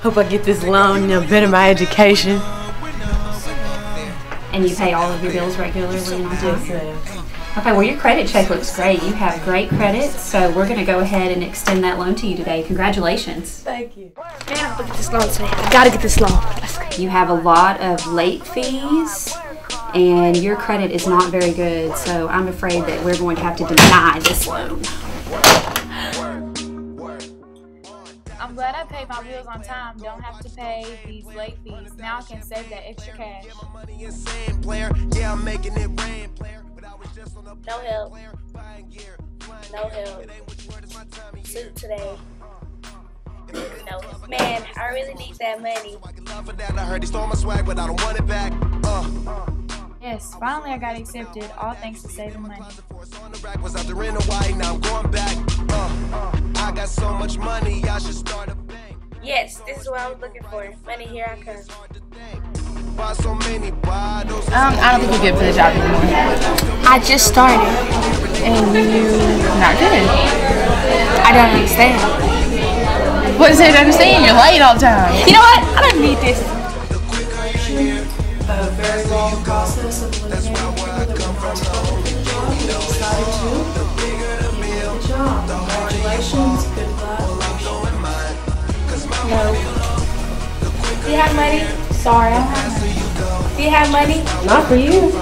Hope I get this loan, better my education. And you pay all of your bills regularly on time? Yes, ma'am. Okay, well your credit check looks great. You have great credit, so we're going to go ahead and extend that loan to you today. Congratulations. Thank you. Man, I have to get this loan today. I gotta get this loan. You have a lot of late fees, and your credit is not very good, so I'm afraid that we're going to have to deny this loan. I'm glad I paid my bills on time. Don't have to pay these late fees. Now I can save that extra cash. No help. No help. Suit today. No. Man, I really need that money. Yes, finally I got accepted. All thanks to saving money. Yes, this is what I was looking for. Money, here I come. I don't think you're good for the job anymore. I just started. And you're not good. I don't understand. What is there to understand? You're late all the time. You know what? I don't need this. A very long process of eliminating people that were not qualified for the job. We decided to. You did the job. Congratulations. Good luck. No. Do you have money? Sorry, I don't have money. Do you have money? Not for you.